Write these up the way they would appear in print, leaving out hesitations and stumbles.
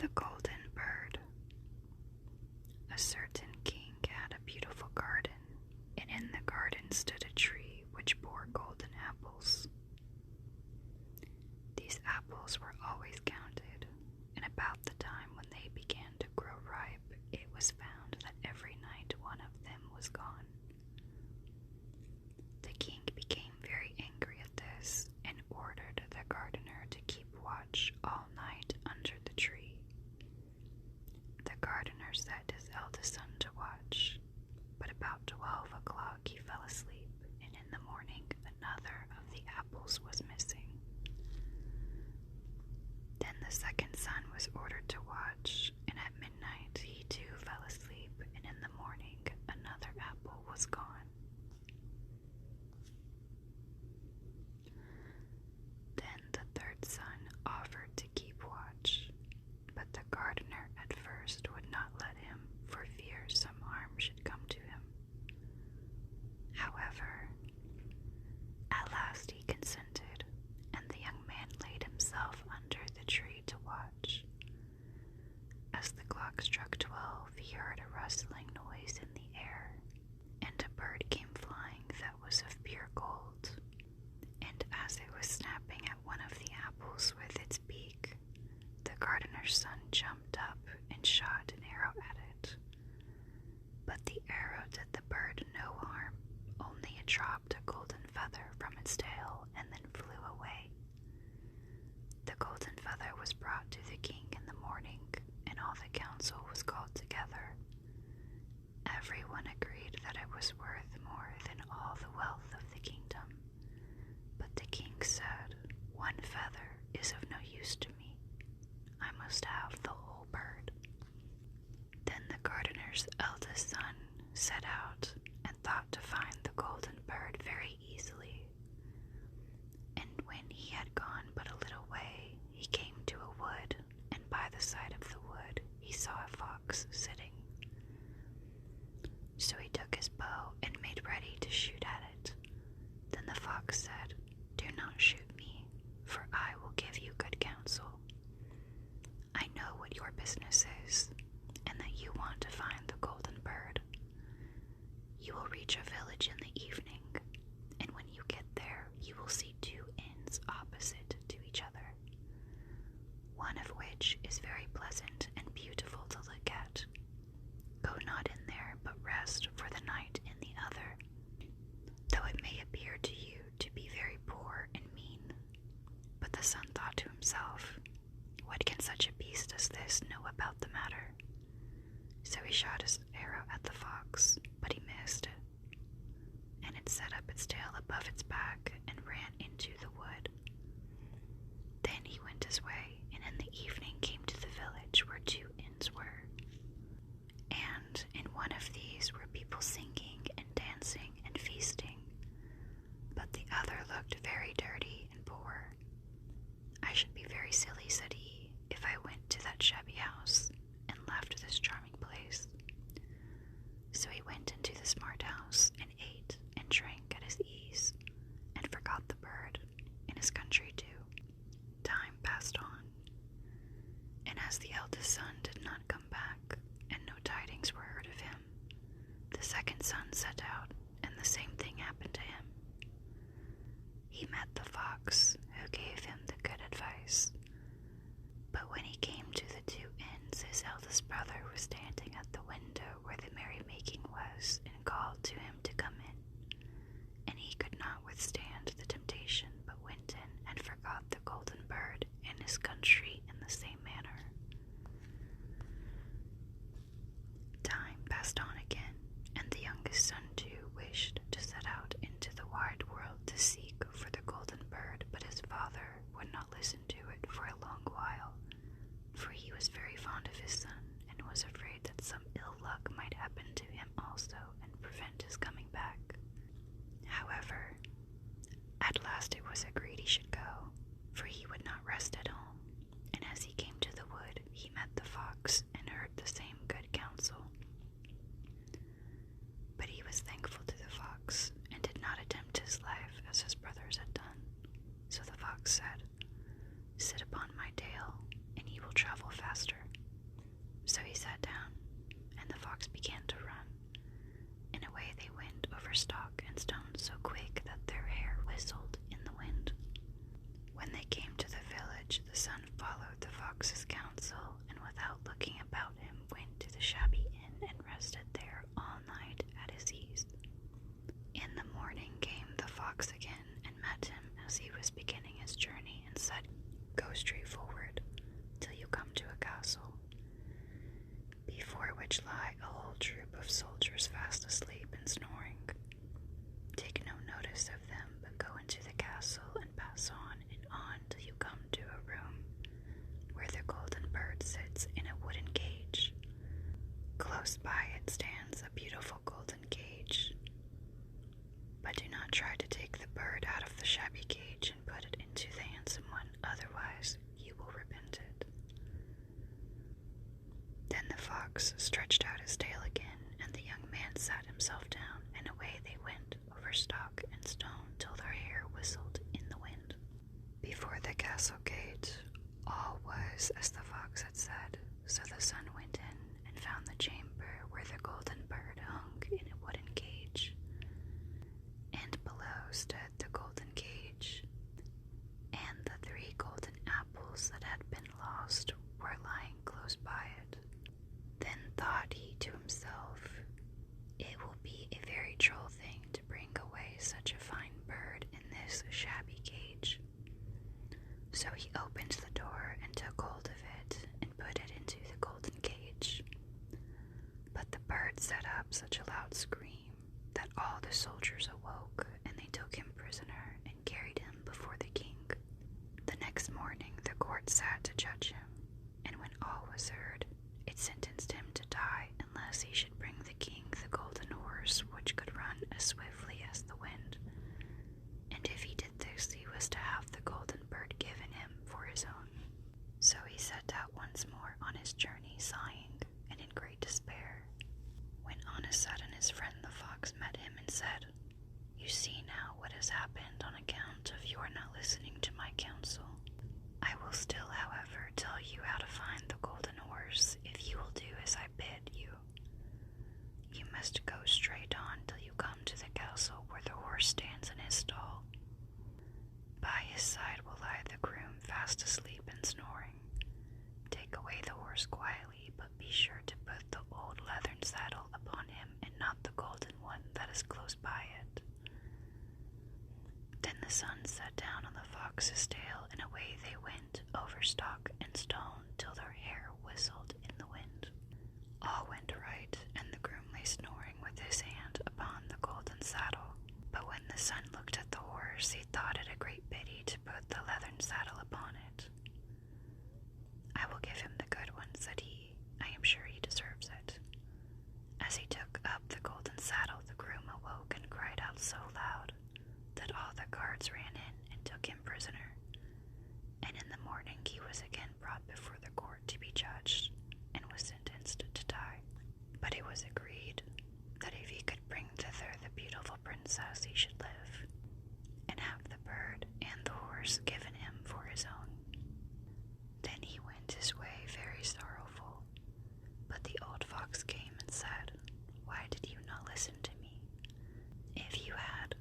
The Golden Bird. A certain king had a beautiful garden, and in the garden stood a tree which bore golden apples. These apples were always counted, and about the time when they began to grow ripe, it was found that every night one of them was gone. The king became very angry at this and ordered the gardener to keep watch all night under the tree. The gardener set his eldest son to watch, but about 12 o'clock he fell asleep, and in the morning another of the apples was missing. Then the second son was ordered to watch, and at midnight he too fell asleep, and in the morning another apple was gone. Then the third son offered to keep watch, but the gardener at first would not let him for fear some harm should come to him. However, at last he consented, and the young man laid himself under the tree to watch. As the clock struck 12, he heard a rustling noise in the air, and a bird came flying that was of pure gold, and as it was snapping at one of the apples with its beak, the gardener's son jumped up and shot an arrow at it. But the arrow did the bird no harm, only it dropped a golden feather from its tail and then flew away. The golden feather was brought to the king in the morning, and all the council was called together. Everyone agreed that it was worth more than all the wealth of the kingdom. But the king said, "One feather is of no use to me. I must have the whole bird." Then the gardener's eldest son set out and thought to find the golden bird very easily. And when he had gone but a little way, he came to a wood, and by the side of the wood he saw a fox sitting. So he took his bow and made ready to shoot at it. Then the fox said, "Do not shoot me, for I will give you good counsel. I know what your business is, and that you want to find the golden bird. You will reach a village in the evening, and when you get there, you will see two inns opposite to each other, one of which is very pleasant and beautiful to look at. Go not in there, but rest for the night in the other, though it may appear to you to be very poor and mean." But the son thought to himself, "What can such a beast as this know about the matter?" So he shot his arrow at the fox, but he missed, and it set up its tail above its back and ran into the wood. Then he went his way, and in the evening came to the village where two inns were. And in one of these were people singing and dancing and feasting, but the other looked very dirty and poor. "I should be very silly," said he, "if I went to that shabby house and left this charming place." So he went into the smart house and ate and drank at his ease, and forgot the bird in his country too. Time passed on, and as the eldest son did not come back, and no tidings were heard of him, the second son set out, and the same thing happened to him. He met the fox, who gave him the good advice. But when he came to the two inns, his eldest brother was standing at the window where the merrymaking was, and called to him to come in. And he could not withstand the temptation, but went in and forgot the golden bird in his country in the same manner. Time passed on again, and the youngest son too wished to set out into the wide world to seek for the golden bird, but his father would not listen to it for a long while, for he was very fond of his son, and was afraid that some ill luck might happen to him also and prevent his coming back. However, at last it was agreed he should go, for he would not rest at home, and as he came to the wood, he met the fox and heard the same good counsel. But he was thankful to the fox, and did not attempt his life as his brothers had done. So the fox said, "Sit upon my tail, and you will travel faster." So he sat down, and the fox began to run. And away they went over stock and stone so quick that their hair whistled in the wind. When they came to the village, the son followed the fox's counsel, and without looking about him went to the shabby inn and rested there all night at his ease. In the morning came the fox again and met him as he was beginning his journey, and said, "Go straight forward till you come to a castle, before which lie a whole troop of soldiers fast asleep and snoring. Take no notice of them, but go into the castle and pass on and on till you come to a room where the golden bird sits in a wooden cage. Close by it stands a beautiful golden cage. But do not try to take the bird out of the shabby cage and put it into the handsome one, otherwise you will repent it." Then the fox stretched out his tail again, and the young man sat himself down, and away they went over stock and stone till their hair whistled in the wind. Before the castle gate, all was as the fox had said, so the son went in and found the chamber where the golden bird hung in a wooden cage, and below stood the golden cage, and the 3 golden apples that had been lost were lying close by it. Then thought he to himself, "It will be a very droll thing to bring away such a fine bird in this shabby cage." So he opened the door and took hold of it and put it into the golden cage. But the bird set up such a loud scream that all the soldiers awoke, and they took him prisoner and carried him before the king. The next morning the court sat to judge him, and when all was heard, it sentenced him to die unless he should bring the king the golden horse which could run as swiftly as the wind. And if he did this, he was to have the golden bird given him for his own. So he set out once more on his journey, sighing and in great despair, when on a sudden his friend the fox met him and said, "You see now what has happened on account of your not listening to my counsel. I will still, however, tell you how to find the golden horse, if you will do as I bid you. You must go straight on till you come to the castle where the horse stands in his stall. By his side will lie the groom fast asleep and snoring. Take away the horse quietly, but be sure to put the old leathern saddle upon him and not the golden one that is close by it." Then the son sat down on the fox's tail, and away they went over stock and stone till their hair whistled in the wind. All went right, and the groom lay snoring with his hand upon the golden saddle. But when the son looked at the horse, he thought it a great pity to put the leathern saddle upon it. "I will give him the good one," said he. "I am sure he deserves it." As he took up the golden saddle, the groom awoke and cried out so loud that all the guards ran in and took him prisoner. And in the morning he was again brought before the court to be judged, and was sentenced to die. But it was agreed that if he could bring thither the beautiful princess, he should live, and have the bird and the horse given him for his own. Then he went his way very sorrowful. But the old fox came and said, "Why did you not listen to me? If you had,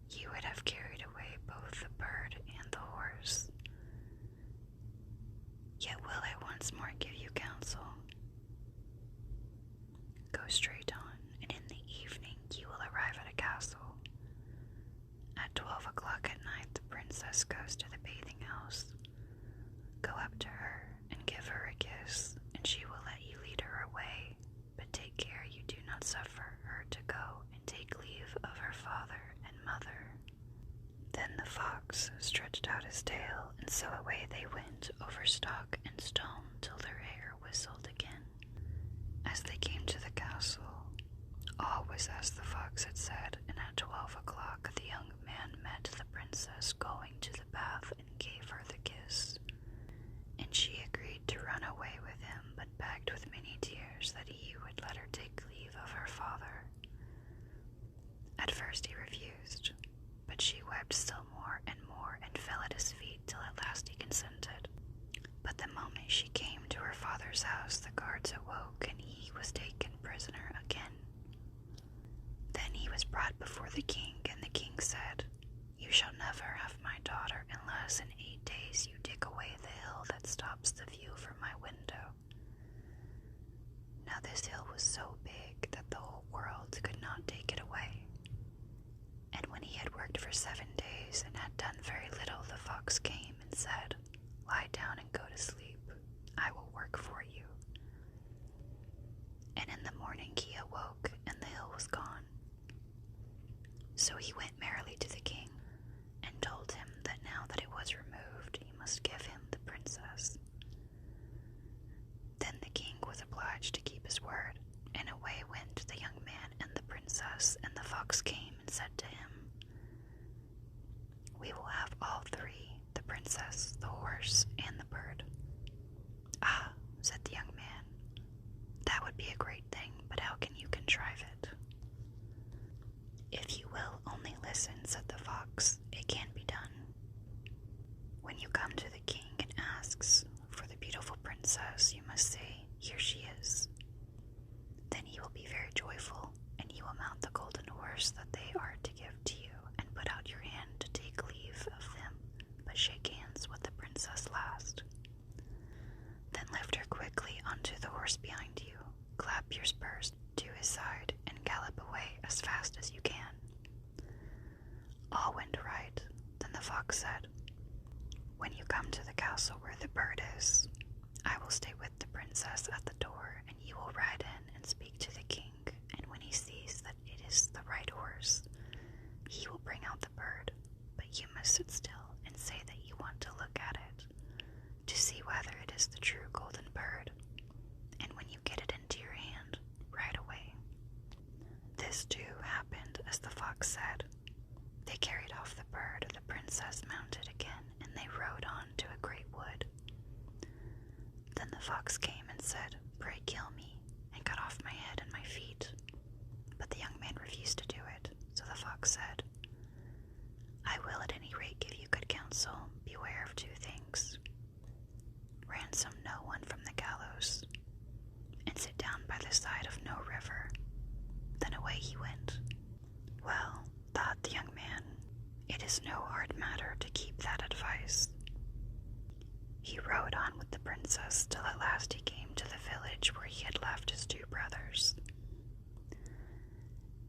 you would have carried away both the bird and the horse. Yet will I once more give you counsel. Go straight on, and in the evening you will arrive at a castle. At 12 o'clock at night the princess goes to the bathing house. Go up to her and give her a kiss, and she will let you lead her away, but take care you do not suffer her to go and take leave of her father and mother." Then the fox stretched out his tail, and so away they went over stock and stone till their hair whistled again. As they came to the castle, all was as the fox had said, and at 12 o'clock the young man met the princess going to the bath and gave her the kiss. And she agreed to run away with him, but begged with many tears that he would let her take leave of her father. At first he refused, but she wept still more and fell at his feet till at last he consented. But the moment she came to her father's father's house, the guards awoke, and he was taken prisoner again. Then he was brought before the king, and the king said, "You shall never have my daughter unless in 8 days you dig away the hill that stops the view from my window." Now this hill was so big that the whole world could not take it away. And when he had worked for 7 days and had done very little, the fox came and said, "Lie down and go to sleep. I will work for you." And in the morning he awoke, and the hill was gone. So he went merrily to the king, and told him that now that it was removed, he must give him the princess. Then the king was obliged to keep his word, and away went the young man and the princess, and the fox came and said to him, "We will have all three, the princess, the horse, and the bird." "Ah," said the young man, "that would be a great thing, but how can you contrive it?" "If you will only listen," said the fox, "it can be done. When you come to the king and asks for the beautiful princess, you must say, 'Here she is.' Then he will be very joyful, and you will mount the golden horse that they are to give to you, and put out your hand to take leave of them, but shake hands with the princess last. Then lift her quickly onto the horse behind you, clap your spurs to his side, and gallop away as fast as you can." All went right. Then the fox said, "When you come to the castle where the bird is, I will stay with the princess at the door, and you will ride in and speak to the king, and when he sees that it is the right horse, he will bring out the bird, but you must sit still and say that you want to look at it, to see whether it is the true golden bird, and when you get it into your hand, ride away." This too happened as the fox said. They carried off the bird, the princess mounted again, and they rode on to a great wood. Then the fox came and said, "Pray kill me, and cut off my head and my feet." But the young man refused to do it, so the fox said, "I will at any rate give you good counsel. Beware of 2 things. Ransom no one from the gallows, and sit down by the side of no river." Then away he went. Well, thought the young man, it is no hard matter to keep that advice. He rode on with the princess till at last he came to the village where he had left his 2 brothers.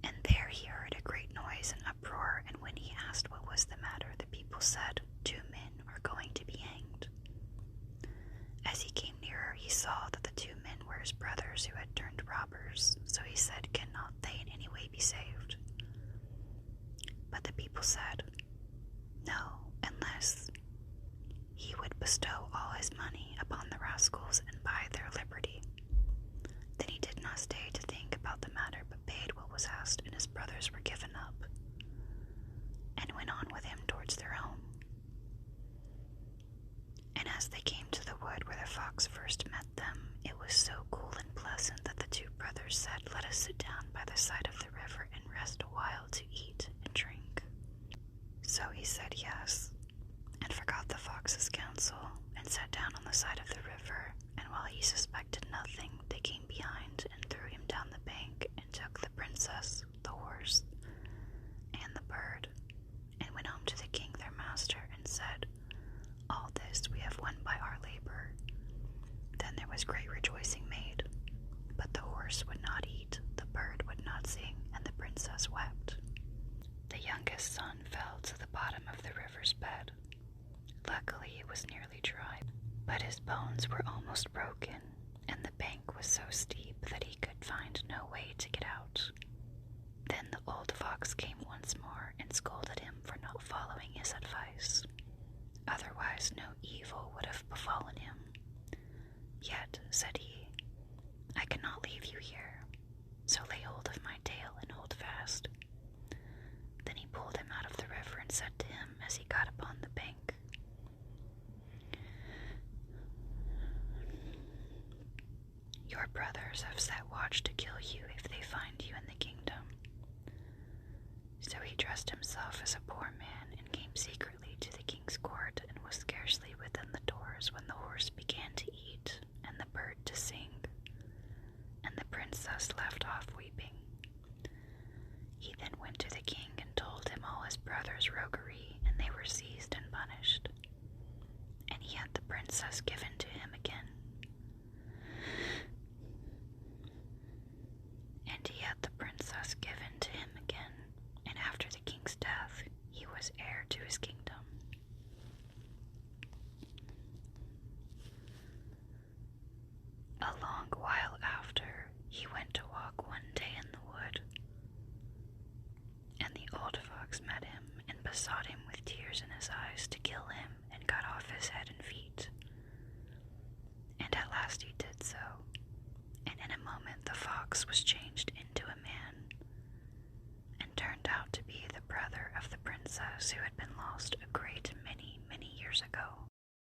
And there he heard a great noise and uproar, and when he asked what was the matter, the people said, 2 men are going to be hanged. As he came nearer, he saw that the 2 men were his brothers who had turned robbers, so he said, "Cannot they in any way be saved?" But the people said, "No, unless he would bestow all his money upon the rascals and buy their liberty." Then he did not stay to think about the matter, but paid what was asked, and his brothers were given up, and went on with him towards their home. And as they came to the wood where the fox first met them, it was so cool and pleasant that the 2 brothers said, "Let us sit down by the side of the river and rest a while to eat and drink." So he said yes, and forgot the fox's counsel, and sat down on the side of the river, and while he suspected nothing, they came behind and threw him down the bank, and took the princess, the horse, and the bird, and went home to the king their master, and said, "All this we have won by our labor." Then there was great rejoicing made, but the horse would not eat, the bird would not sing, and the princess wept. The youngest son fell to the bottom of the river's bed. Luckily it was nearly dry, but his bones were almost broken, and the bank was so steep that he could find no way to get out. Then the old fox came once more and scolded him for not following his advice. Otherwise no evil would have befallen him. "Yet," said he, "I cannot leave you here, so lay hold of my tail and hold fast." Then he pulled him out of the river and said to him as he got upon the bank, "Your brothers have set watch to kill you if they find you in the kingdom." So he dressed himself as a poor man and came secretly to the king's court, and was scarcely within the doors when the horse began to eat and the bird to princess left off weeping. He then went to the king and told him all his brother's roguery, and they were seized and punished. And he had the princess give